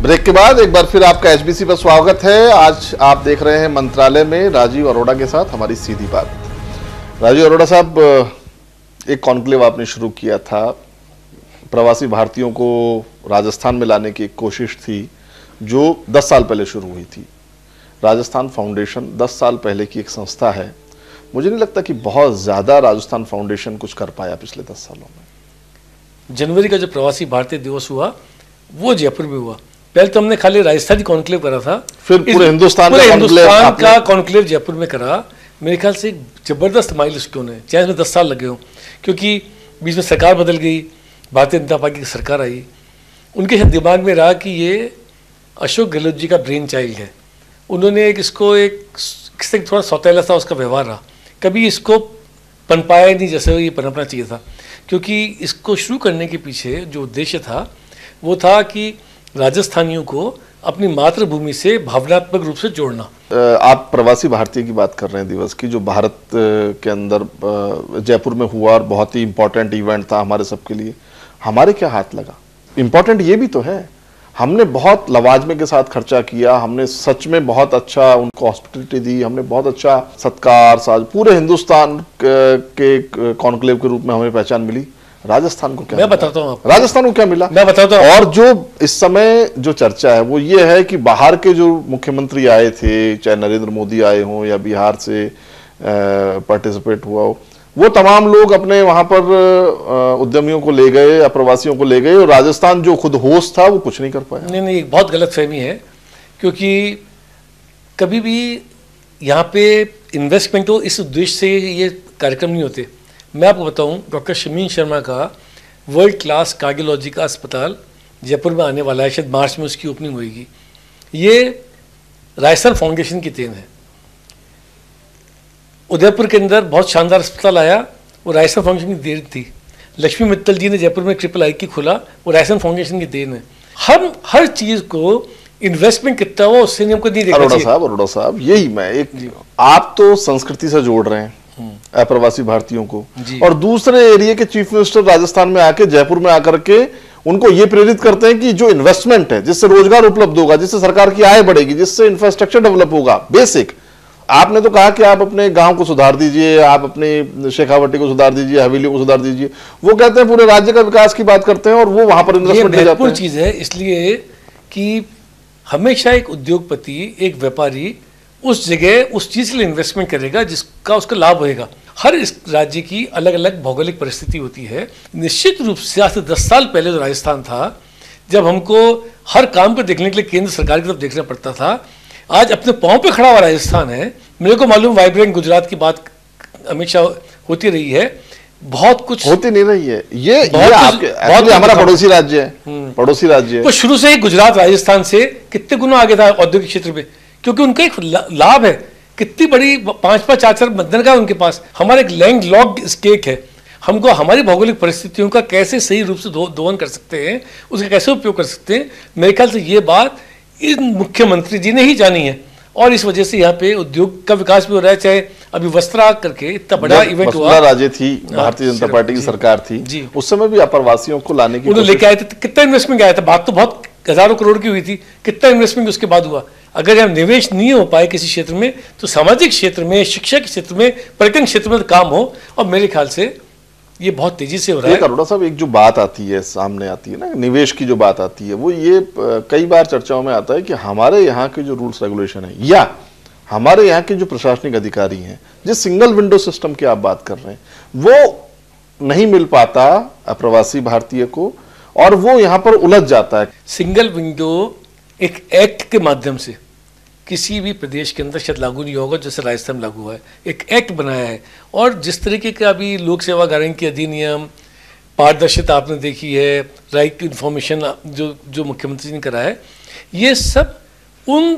Break के बाद एक बार फिर आपका एचबीसी पर स्वागत है। आज आप देख रहे हैं मंत्रालय में राजीव अरोड़ा के साथ हमारी सीधी बात। राजीव अरोड़ा साहब, एक कॉन्क्लेव आपने शुरू किया था, प्रवासी भारतीयों को राजस्थान में लाने की एक कोशिश थी जो 10 साल पहले शुरू हुई थी। राजस्थान फाउंडेशन 10 साल पहले की एक संस्था है। मुझे नहीं लगता कि बहुत ज़्यादा राजस्थान फाउंडेशन कुछ कर पाया पिछले 10 सालों में। जनवरी का जो प्रवासी भारतीय दिवस हुआ वो जयपुर में हुआ। पहले तो हमने खाली राजस्थानी कॉन्क्लेव करा था, फिर पूरे हिंदुस्तान का कॉन्क्लेव जयपुर में करा। मेरे ख्याल से एक जबरदस्त माइलस्टोन है, चाहे इसमें 10 साल लगे हों, क्योंकि बीच में सरकार बदल गई, भारतीय जनता पार्टी की सरकार आई। उनके दिमाग में रहा कि ये अशोक गहलोत जी का ब्रेन चाइल्ड है। उन्होंने इसको थोड़ा सौतेला सा उसका व्यवहार रहा, कभी इसको पनपाया नहीं जैसे ये पनपना चाहिए था। क्योंकि इसको शुरू करने के पीछे जो उद्देश्य था वो था कि राजस्थानियों को अपनी मातृभूमि से भावनात्मक रूप से जोड़ना। आप प्रवासी भारतीय की बात कर रहे हैं दिवस की, जो भारत के अंदर जयपुर में हुआ और बहुत ही इंपॉर्टेंट इवेंट था हमारे सबके लिए। हमारे क्या हाथ लगा? इंपॉर्टेंट ये भी तो है, हमने बहुत लवाजमे के साथ खर्चा किया, हमने सच में बहुत अच्छा उनको हॉस्पिटलिटी दी, हमने बहुत अच्छा सत्कार साज, पूरे हिंदुस्तान के कॉन्क्लेव के रूप में हमें पहचान मिली। राजस्थान को क्या? मैं बताता हूँ आपको राजस्थान को क्या मिला, मैं बताता हूँ। और जो इस समय जो चर्चा है वो ये है कि बाहर के जो मुख्यमंत्री आए थे, चाहे नरेंद्र मोदी आए हों या बिहार से पार्टिसिपेट हुआ हो, वो तमाम लोग अपने वहां पर उद्यमियों को ले गए या प्रवासियों को ले गए, और राजस्थान जो खुद होस्ट था वो कुछ नहीं कर पाया। नहीं, एक बहुत गलत फहमी है, क्योंकि कभी भी यहाँ पे इन्वेस्टमेंट हो इस उद्देश्य से ये कार्यक्रम नहीं होते। मैं आपको बताऊं, डॉक्टर शमीन शर्मा का वर्ल्ड क्लास कार्डियोलॉजी का अस्पताल जयपुर में आने वाला है, शायद मार्च में उसकी ओपनिंग होगी। ये राजस्थान फाउंडेशन की देन है। उदयपुर के अंदर बहुत शानदार अस्पताल आया, वो राजस्थान फाउंडेशन की देन थी। लक्ष्मी मित्तल जी ने जयपुर में ट्रिपल आई खोला, वो राजस्थान फाउंडेशन की देन है। हम हर चीज़ को इन्वेस्टमेंट कितना हो उससे हमको नहीं देखना चाहिए। अरोड़ा साहब, यही मैं आप तो संस्कृति से जोड़ रहे हैं अप्रवासी भारतीयों को, और दूसरे एरिया के चीफ मिनिस्टर राजस्थान में आके, जयपुर में आकर के उनको ये प्रेरित करते हैं कि जो इन्वेस्टमेंट है, जिससे रोजगार उपलब्ध होगा, जिससे सरकार की आय बढ़ेगी, जिससे इंफ्रास्ट्रक्चर डेवलप होगा, बेसिक। आपने तो कहा कि आप अपने गांव को सुधार दीजिए, आप अपने शेखावटी को सुधार दीजिए, हवेली को सुधार दीजिए। वो कहते हैं पूरे राज्य का विकास की बात करते हैं और वो वहां पर इन्वेस्टमेंट ले जाते हैं। चीज है, इसलिए कि हमेशा एक उद्योगपति, एक व्यापारी उस जगह उस चीज़ के लिए इन्वेस्टमेंट करेगा जिसका उसका लाभ होएगा। हर इस राज्य की अलग अलग भौगोलिक परिस्थिति होती है। निश्चित रूप से आज से 10 साल पहले जो राजस्थान था, जब हमको हर काम को देखने के लिए केंद्र सरकार की तरफ देखना पड़ता था, आज अपने पाँव पे खड़ा हुआ राजस्थान है। मेरे को मालूम वाइब्रेंट गुजरात की बात हमेशा होती रही है, बहुत कुछ होती नहीं रही है। ये बहुत हमारा पड़ोसी राज्य है, पड़ोसी राज्य है। तो शुरू से ही गुजरात राजस्थान से कितने गुना आगे था औद्योगिक क्षेत्र में, क्योंकि उनका एक लाभ है। कितनी बड़ी 5-5 4 मदन का उनके पास। हमारा एक लैंड लॉक्ड स्टेट है। हमको हमारी भौगोलिक परिस्थितियों का कैसे सही रूप से दोहन कर सकते हैं, उसका कैसे उपयोग कर सकते हैं, मेरे ख्याल से ये बात इन मुख्यमंत्री जी ने ही जानी है। और इस वजह से यहाँ पे उद्योग का विकास भी हो रहा है। चाहे अभी वस्त्रा करके इतना बड़ा इवेंट हुआ, राज्य थी, भारतीय जनता पार्टी की सरकार थी, उस समय भी अप्रवासियों को लाने की उन्होंने लेके आए थे। कितना इन्वेस्टमेंट आया था? बात तो बहुत हजारों करोड़ की हुई थी। कितना इन्वेस्टमेंट उसके बाद हुआ? अगर हम निवेश नहीं हो पाए किसी क्षेत्र में, तो सामाजिक क्षेत्र में, शिक्षा के क्षेत्र में, पर्यटन क्षेत्र में तो काम हो। और मेरे ख्याल से ये बहुत तेजी से हो रहा है। अरोड़ा साहब, एक जो बात आती है, सामने आती है ना, निवेश की जो बात आती है, वो ये कई बार चर्चाओं में आता है कि हमारे यहाँ के जो रूल्स रेगुलेशन है या हमारे यहाँ के जो प्रशासनिक अधिकारी हैं, जिस सिंगल विंडो सिस्टम की आप बात कर रहे हैं, वो नहीं मिल पाता अप्रवासी भारतीय को, और वो यहाँ पर उलझ जाता है। सिंगल विंडो एक एक्ट के माध्यम से किसी भी प्रदेश के अंदर शायद लागू नहीं होगा, जैसे राजस्थान लागू हुआ है। एक एक्ट बनाया है, और जिस तरीके का अभी लोक सेवा गारंटी अधिनियम, पारदर्शिता आपने देखी है, राइट टू इन्फॉर्मेशन जो मुख्यमंत्री ने करा है, ये सब उन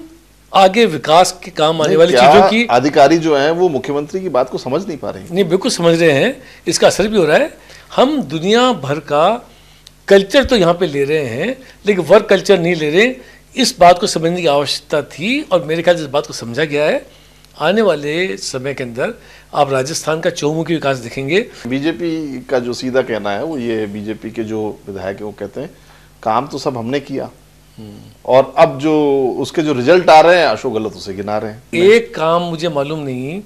आगे विकास के काम आने वाली चीजों की अधिकारी जो हैं वो मुख्यमंत्री की बात को समझ नहीं पा रहे हैं। नहीं, बिल्कुल समझ रहे हैं, इसका असर भी हो रहा है। हम दुनिया भर का कल्चर तो यहाँ पे ले रहे हैं, लेकिन वर्क कल्चर नहीं ले रहे। इस बात को समझने की आवश्यकता थी, और मेरे ख्याल से इस बात को समझा गया है। आने वाले समय के अंदर आप राजस्थान का चहुमुखी विकास देखेंगे। बीजेपी का जो सीधा कहना है वो ये है, बीजेपी के जो विधायक हैं वो कहते हैं काम तो सब हमने किया, और अब जो उसके जो रिजल्ट आ रहे हैं अशोक गहलोत उसे गिना रहे हैं। एक काम मुझे मालूम नहीं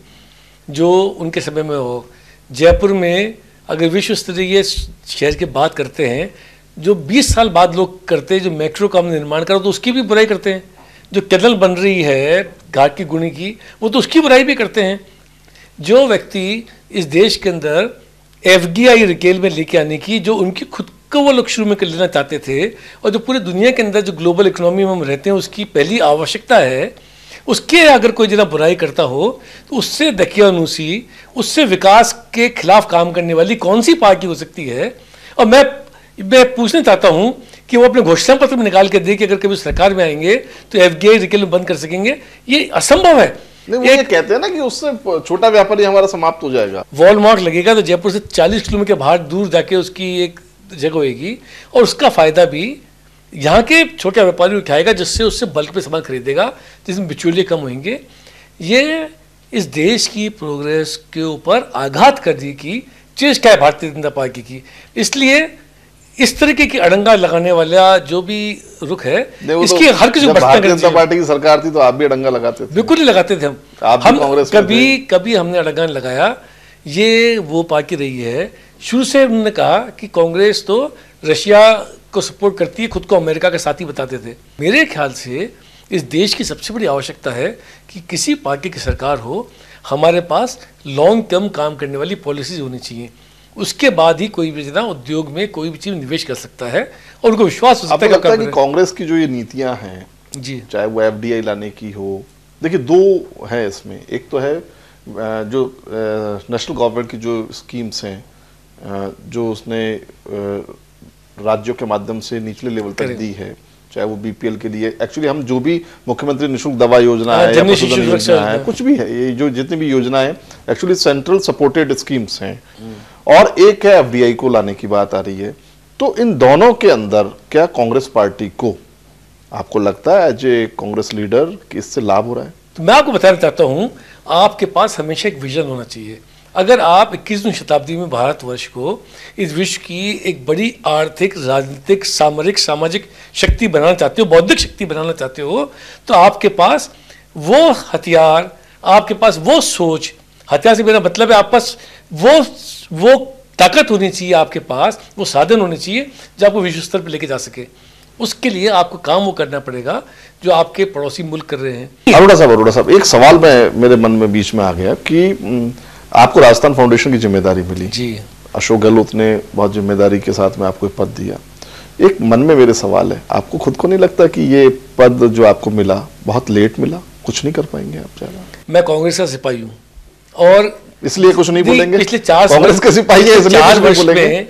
जो उनके समय में हो। जयपुर में अगर विश्व स्तरीय शहर की बात करते हैं, जो 20 साल बाद लोग करते हैं, जो मेट्रो का निर्माण करो तो उसकी भी बुराई करते हैं। जो कैनल बन रही है घाट की गुणी की, वो तो उसकी बुराई भी करते हैं। जो व्यक्ति इस देश के अंदर FDI रिटेल में लेके आने की, जो उनकी खुद को वो लोग शुरू में कर लेना चाहते थे, और जो पूरी दुनिया के अंदर जो ग्लोबल इकोनॉमी में हम रहते हैं उसकी पहली आवश्यकता है, उसके अगर कोई जना बुराई करता हो तो उससे दकियानूसी, उससे विकास के खिलाफ काम करने वाली कौन सी पार्टी हो सकती है। और मैं पूछना चाहता हूं कि वो अपने घोषणा पत्र में निकाल के दे कि अगर कभी सरकार में आएंगे तो FDI रिटेल में बंद कर सकेंगे। ये असंभव है। नहीं, ये कहते हैं ना कि उससे छोटा व्यापारी हमारा समाप्त हो जाएगा। वॉलमार्ट लगेगा तो जयपुर से 40 किलोमीटर बाहर दूर जाके उसकी एक जगह होगी, और उसका फायदा भी यहाँ के छोटे व्यापारी उठाएगा, जिससे उससे बल्क पे सामान खरीदेगा, जिसमें बिचौलिए कम होंगे। ये इस देश की प्रोग्रेस के ऊपर आघात करने की चेष्टा है भारतीय जनता पार्टी की। इसलिए इस तरीके की अड़ंगा लगाने वाला जो भी रुख है, इसकी हर किसी को बचना भारतीय जनता पार्टी की सरकार थी तो आप भी अड़ंगा लगाते थे। बिल्कुल नहीं लगाते थे हम कांग्रेस कभी हमने अड़ंगा नहीं लगाया। ये वो पार्टी रही है, शुरू से उन्होंने कहा कि कांग्रेस तो रशिया को सपोर्ट करती है, खुद को अमेरिका के साथी बताते थे। मेरे ख्याल से इस देश की सबसे बड़ी आवश्यकता है कि किसी पार्टी की सरकार हो, हमारे पास लॉन्ग टर्म काम करने वाली पॉलिसीज होनी चाहिए। उसके बाद ही कोई भी जना उद्योग में कोई भी चीज निवेश कर सकता है और उनको विश्वास हो सकता है। लगता है कि कांग्रेस की जो ये नीतियां हैं जी, चाहे वो FDI लाने की हो, देखिए दो है इसमें। एक तो है जो नेशनल गवर्नमेंट की जो स्कीम्स हैं, जो उसने राज्यों के माध्यम से निचले लेवल तक दी है, चाहे वो BPL के लिए, एक्चुअली हम जो भी मुख्यमंत्री निःशुल्क दवा योजना है या पशुधन योजना है, कुछ भी है, ये जो जितनी भी योजना है एक्चुअली सेंट्रल सपोर्टेड स्कीम्स हैं। और एक है FDI को लाने की बात आ रही है। तो इन दोनों के अंदर क्या कांग्रेस पार्टी को, आपको लगता है एज ए कांग्रेस लीडर कि इससे लाभ हो रहा है? तो मैं आपको बताना चाहता हूं, आपके पास हमेशा एक विजन होना चाहिए। अगर आप 21वीं शताब्दी में भारतवर्ष को इस विश्व की एक बड़ी आर्थिक, राजनीतिक, सामरिक, सामाजिक शक्ति बनाना चाहते हो, बौद्धिक शक्ति बनाना चाहते हो, तो आपके पास वो हथियार, आपके पास वो सोच, हथियार से मेरा मतलब है आपके पास वो ताकत होनी चाहिए, आपके पास वो साधन होने चाहिए जो आपको विश्व स्तर पर लेके जा सके। उसके लिए आपको काम वो करना पड़ेगा जो आपके पड़ोसी मुल्क कर रहे हैं। अरोड़ा साहब, एक सवाल मेरे मन में बीच में आ गया कि आपको राजस्थान फाउंडेशन की जिम्मेदारी मिली जी, अशोक गहलोत ने बहुत जिम्मेदारी के साथ में आपको पद दिया। एक मन में मेरे सवाल है, आपको खुद को नहीं लगता कि ये पद जो आपको मिला बहुत लेट मिला, कुछ नहीं कर पाएंगे आप ज्यादा? मैं कांग्रेस का सिपाही हूँ और इसलिए कुछ नहीं बोलेंगे? पिछले 4 कांग्रेस के सिपाही है इसलिए 4 वर्ष में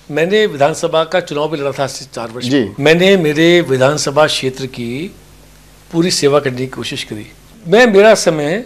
मैंने विधानसभा का चुनाव भी लड़ा था। 4 वर्ष मैंने मेरे विधानसभा क्षेत्र की पूरी सेवा करने की कोशिश करी। मैं मेरा समय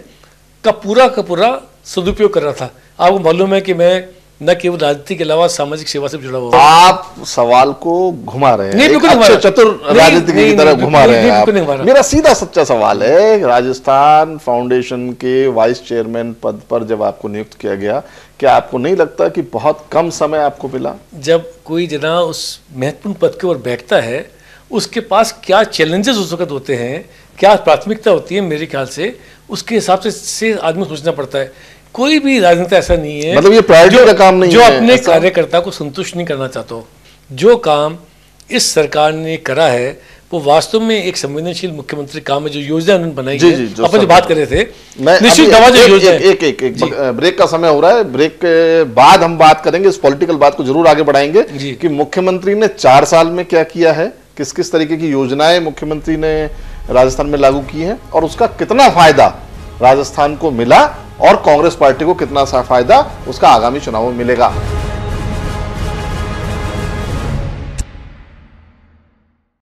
का पूरा सदुपयोग कर रहा था। आपको मालूम है कि मैं न केवल राजनीति के अलावा सामाजिक सेवा से जुड़ा हुआ। आप सवाल को घुमा रहे हैं, नहीं, अच्छे चतुर राजनीतिक की तरह घुमा रहे हैं आप। मेरा सीधा सच्चा सवाल है, राजस्थान फाउंडेशन के वाइस चेयरमैन पद पर जब आपको नियुक्त किया गया, क्या आपको नहीं लगता कि बहुत कम समय आपको मिला? जब कोई जना उस महत्वपूर्ण पद के ऊपर बैठता है, उसके पास क्या चैलेंजेस उस वक्त होते हैं, क्या प्राथमिकता होती है, मेरे ख्याल से उसके हिसाब से आदमी सोचना पड़ता है। कोई भी राजनेता ऐसा नहीं है, मतलब ये प्रायोरिटी का काम नहीं जो है, अपने कार्यकर्ता को संतुष्ट नहीं करना चाहता हो। जो काम इस सरकार ने करा है वो वास्तव में एक संवेदनशील मुख्यमंत्री काम है। जो योजना उन्होंने बनाई है, अपन जो बात कर रहे थे, निश्चित दवा जो योजना है। एक ब्रेक का समय हो रहा है, ब्रेक के बाद हम बात करेंगे, इस पॉलिटिकल बात को जरूर आगे बढ़ाएंगे कि मुख्यमंत्री ने 4 साल में क्या किया है, किस किस तरीके की योजनाएं मुख्यमंत्री ने राजस्थान में लागू की हैं और उसका कितना फायदा राजस्थान को मिला और कांग्रेस पार्टी को कितना सा फायदा उसका आगामी चुनाव में मिलेगा।